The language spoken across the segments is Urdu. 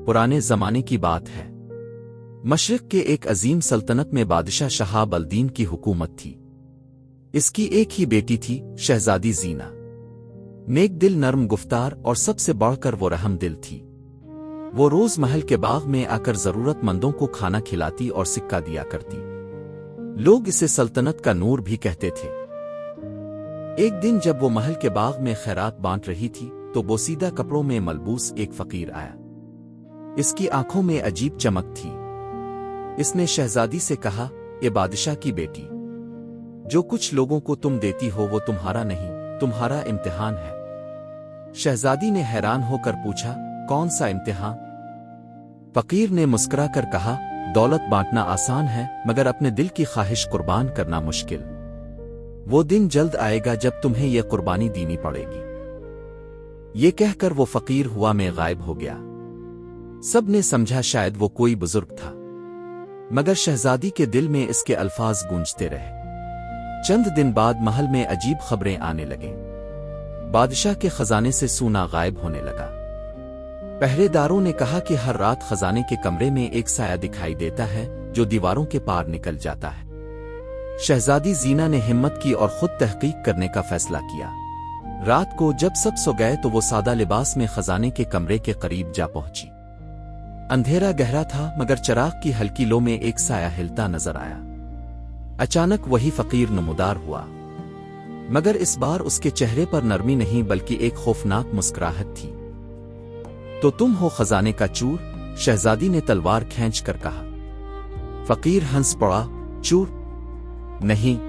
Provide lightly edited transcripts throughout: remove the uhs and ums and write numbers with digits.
پرانے زمانے کی بات ہے۔ مشرق کے ایک عظیم سلطنت میں بادشاہ شہاب الدین کی حکومت تھی۔ اس کی ایک ہی بیٹی تھی، شہزادی زینہ۔ نیک دل، نرم گفتار اور سب سے بڑھ کر وہ رحم دل تھی۔ وہ روز محل کے باغ میں آ کر ضرورت مندوں کو کھانا کھلاتی اور سکہ دیا کرتی۔ لوگ اسے سلطنت کا نور بھی کہتے تھے۔ ایک دن جب وہ محل کے باغ میں خیرات بانٹ رہی تھی تو بوسیدہ کپڑوں میں ملبوس ایک فقیر آیا۔ اس کی آنکھوں میں عجیب چمک تھی۔ اس نے شہزادی سے کہا، اے بادشاہ کی بیٹی، جو کچھ لوگوں کو تم دیتی ہو وہ تمہارا نہیں، تمہارا امتحان ہے۔ شہزادی نے حیران ہو کر پوچھا، کون سا امتحان؟ فقیر نے مسکرا کر کہا، دولت بانٹنا آسان ہے مگر اپنے دل کی خواہش قربان کرنا مشکل۔ وہ دن جلد آئے گا جب تمہیں یہ قربانی دینی پڑے گی۔ یہ کہہ کر وہ فقیر ہوا میں غائب ہو گیا۔ سب نے سمجھا شاید وہ کوئی بزرگ تھا، مگر شہزادی کے دل میں اس کے الفاظ گونجتے رہے۔ چند دن بعد محل میں عجیب خبریں آنے لگیں۔ بادشاہ کے خزانے سے سونا غائب ہونے لگا۔ پہرے داروں نے کہا کہ ہر رات خزانے کے کمرے میں ایک سایہ دکھائی دیتا ہے جو دیواروں کے پار نکل جاتا ہے۔ شہزادی زینہ نے ہمت کی اور خود تحقیق کرنے کا فیصلہ کیا۔ رات کو جب سب سو گئے تو وہ سادہ لباس میں خزانے کے کمرے کے قریب جا پہنچی۔ اندھیرا گہرا تھا مگر چراغ کی ہلکی لو میں ایک سایہ ہلتا نظر آیا۔ اچانک وہی فقیر نمودار ہوا، مگر اس بار اس کے چہرے پر نرمی نہیں بلکہ ایک خوفناک مسکراہٹ تھی۔ تو تم ہو خزانے کا چور؟ شہزادی نے تلوار کھینچ کر کہا۔ فقیر ہنس پڑا، چور نہیں،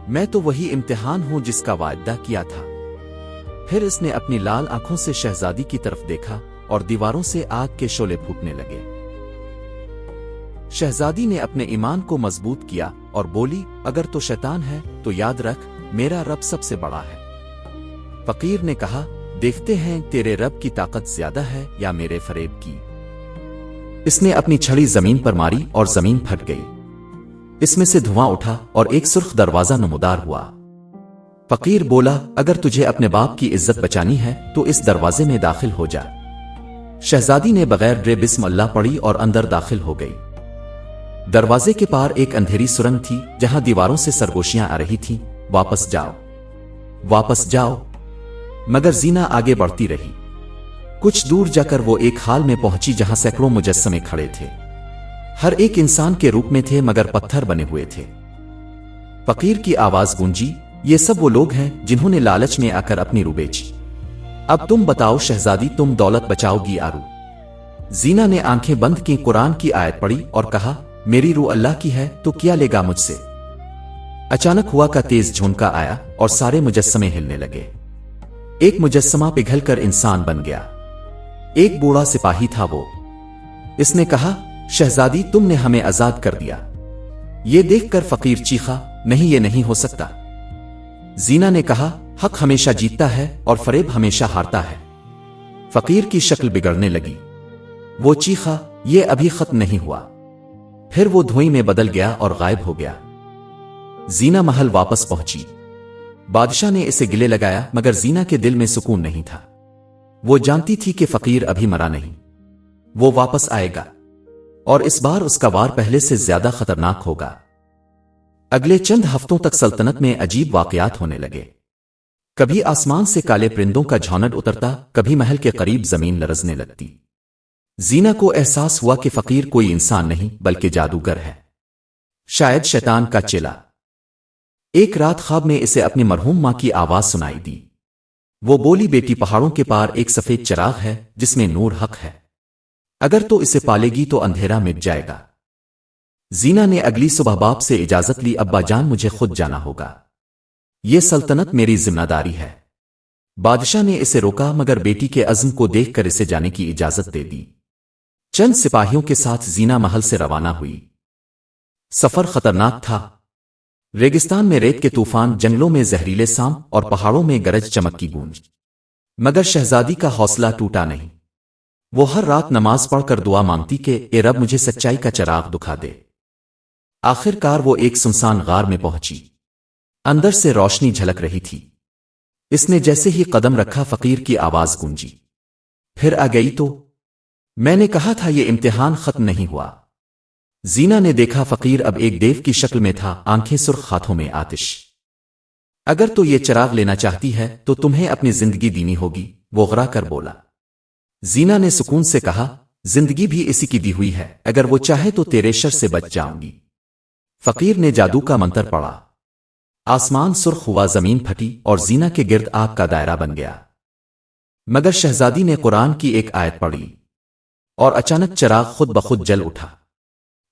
میں تو وہی امتحان ہوں جس کا وعدہ کیا تھا۔ پھر اس نے اپنی لال آنکھوں سے شہزادی کی طرف دیکھا اور دیواروں سے آگ کے شعلے پھوٹنے لگے۔ شہزادی نے اپنے ایمان کو مضبوط کیا اور بولی، اگر تو شیطان ہے تو یاد رکھ میرا رب سب سے بڑا ہے۔ فقیر نے کہا، دیکھتے ہیں تیرے رب کی طاقت زیادہ ہے یا میرے فریب کی۔ اس نے اپنی چھڑی زمین پر ماری اور زمین پھٹ گئی۔ اس میں سے دھواں اٹھا اور ایک سرخ دروازہ نمودار ہوا۔ فقیر بولا، اگر تجھے اپنے باپ کی عزت بچانی ہے تو اس دروازے میں داخل ہو جا۔ شہزادی نے بغیر ڈرے بسم اللہ پڑھی اور اندر داخل ہو گئی۔ دروازے کے پار ایک اندھیری سرنگ تھی جہاں دیواروں سے سرگوشیاں آ رہی تھیں، واپس جاؤ، واپس جاؤ۔ مگر زینہ آگے بڑھتی رہی۔ کچھ دور جا کر وہ ایک حال میں پہنچی جہاں سینکڑوں مجسمے کھڑے تھے۔ ہر ایک انسان کے روپ میں تھے مگر پتھر بنے ہوئے تھے۔ فقیر کی آواز گونجی، یہ سب وہ لوگ ہیں جنہوں نے لالچ میں آ کر اپنی روح بیچی۔ اب تم بتاؤ شہزادی، تم دولت بچاؤ گی آرو؟ زینہ نے آنکھیں بند کی، قرآن کی آیت پڑھی اور کہا، میری روح اللہ کی ہے تو کیا لے گا مجھ سے؟ اچانک ہوا کا تیز جھونکا آیا اور سارے مجسمے ہلنے لگے۔ ایک مجسمہ پگھل کر انسان بن گیا۔ ایک بوڑھا سپاہی تھا وہ۔ اس نے کہا، شہزادی تم نے ہمیں آزاد کر دیا۔ یہ دیکھ کر فقیر چیخا، نہیں یہ نہیں ہو سکتا۔ زینہ نے کہا، حق ہمیشہ جیتتا ہے اور فریب ہمیشہ ہارتا ہے۔ فقیر کی شکل بگڑنے لگی۔ وہ چیخا، یہ ابھی ختم نہیں ہوا۔ پھر وہ دھوئیں میں بدل گیا اور غائب ہو گیا۔ زینہ محل واپس پہنچی۔ بادشاہ نے اسے گلے لگایا مگر زینہ کے دل میں سکون نہیں تھا۔ وہ جانتی تھی کہ فقیر ابھی مرا نہیں، وہ واپس آئے گا اور اس بار اس کا وار پہلے سے زیادہ خطرناک ہوگا۔ اگلے چند ہفتوں تک سلطنت میں عجیب واقعات ہونے لگے۔ کبھی آسمان سے کالے پرندوں کا جھونڈ اترتا، کبھی محل کے قریب زمین لرزنے لگتی۔ زینہ کو احساس ہوا کہ فقیر کوئی انسان نہیں بلکہ جادوگر ہے، شاید شیطان کا چیلا۔ ایک رات خواب میں اسے اپنی مرحوم ماں کی آواز سنائی دی۔ وہ بولی، بیٹی پہاڑوں کے پار ایک سفید چراغ ہے جس میں نور حق ہے، اگر تو اسے پالے گی تو اندھیرا مٹ جائے گا۔ زینہ نے اگلی صبح باپ سے اجازت لی، ابا جان مجھے خود جانا ہوگا، یہ سلطنت میری ذمہ داری ہے۔ بادشاہ نے اسے روکا مگر بیٹی کے عزم کو دیکھ کر اسے جانے کی اجازت دے دی۔ چند سپاہیوں کے ساتھ زینہ محل سے روانہ ہوئی۔ سفر خطرناک تھا۔ ریگستان میں ریت کے طوفان، جنگلوں میں زہریلے سانپ اور پہاڑوں میں گرج چمک کی گونج، مگر شہزادی کا حوصلہ ٹوٹا نہیں۔ وہ ہر رات نماز پڑھ کر دعا مانگتی کہ اے رب مجھے سچائی کا چراغ دکھا دے۔ آخر کار وہ ایک سنسان غار میں پہنچی۔ اندر سے روشنی جھلک رہی تھی۔ اس نے جیسے ہی قدم رکھا فقیر کی آواز گونجی، پھر آ گئی تو میں نے کہا تھا یہ امتحان ختم نہیں ہوا۔ زینا نے دیکھا فقیر اب ایک دیو کی شکل میں تھا، آنکھیں سرخ، ہاتھوں میں آتش۔ اگر تو یہ چراغ لینا چاہتی ہے تو تمہیں اپنی زندگی دینی ہوگی، وہ غرا کر بولا۔ زینا نے سکون سے کہا، زندگی بھی اسی کی دی ہوئی ہے، اگر وہ چاہے تو تیرے شر سے بچ جاؤں گی۔ فقیر نے جادو کا منتر پڑھا، آسمان سرخ ہوا، زمین پھٹی اور زینا کے گرد آگ کا دائرہ بن گیا۔ مگر شہزادی نے قرآن کی ایک آیت پڑھی اور اچانک چراغ خود بخود جل اٹھا۔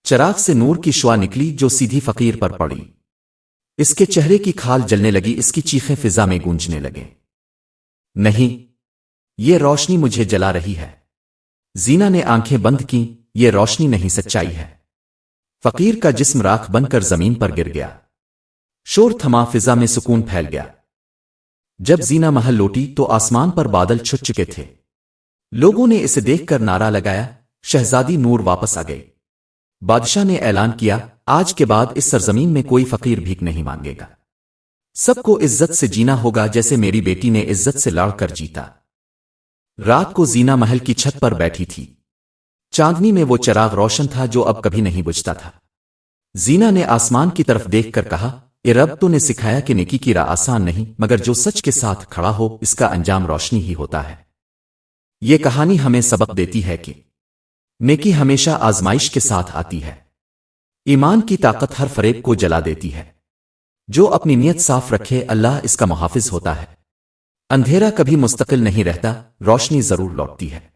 چراغ سے نور کی شعاع نکلی جو سیدھی فقیر پر پڑی۔ اس کے چہرے کی کھال جلنے لگی، اس کی چیخیں فضا میں گونجنے لگیں۔ نہیں، یہ روشنی مجھے جلا رہی ہے۔ زینا نے آنکھیں بند کیں، یہ روشنی نہیں، سچائی ہے۔ فقیر کا جسم راکھ بن کر زمین پر گر گیا۔ شور تھما، فضا میں سکون پھیل گیا۔ جب زینا محل لوٹی تو آسمان پر بادل چھٹ چکے تھے۔ لوگوں نے اسے دیکھ کر نعرہ لگایا، شہزادی نور واپس آ گئی۔ بادشاہ نے اعلان کیا، آج کے بعد اس سرزمین میں کوئی فقیر بھیک نہیں مانگے گا۔ سب کو عزت سے جینا ہوگا جیسے میری بیٹی نے عزت سے لڑ کر جیتا۔ رات کو زینا محل کی چھت پر بیٹھی تھی۔ چاندنی میں وہ چراغ روشن تھا جو اب کبھی نہیں بجھتا تھا۔ زینا نے آسمان کی طرف دیکھ کر کہا، اے رب، تو نے سکھایا کہ نیکی کی راہ آسان نہیں، مگر جو سچ کے ساتھ کھڑا ہو اس کا انجام روشنی ہی ہوتا ہے۔ یہ کہانی ہمیں سبق دیتی ہے کہ نیکی ہمیشہ آزمائش کے ساتھ آتی ہے۔ ایمان کی طاقت ہر فریب کو جلا دیتی ہے۔ جو اپنی نیت صاف رکھے اللہ اس کا محافظ ہوتا ہے۔ اندھیرا کبھی مستقل نہیں رہتا، روشنی ضرور لوٹتی ہے۔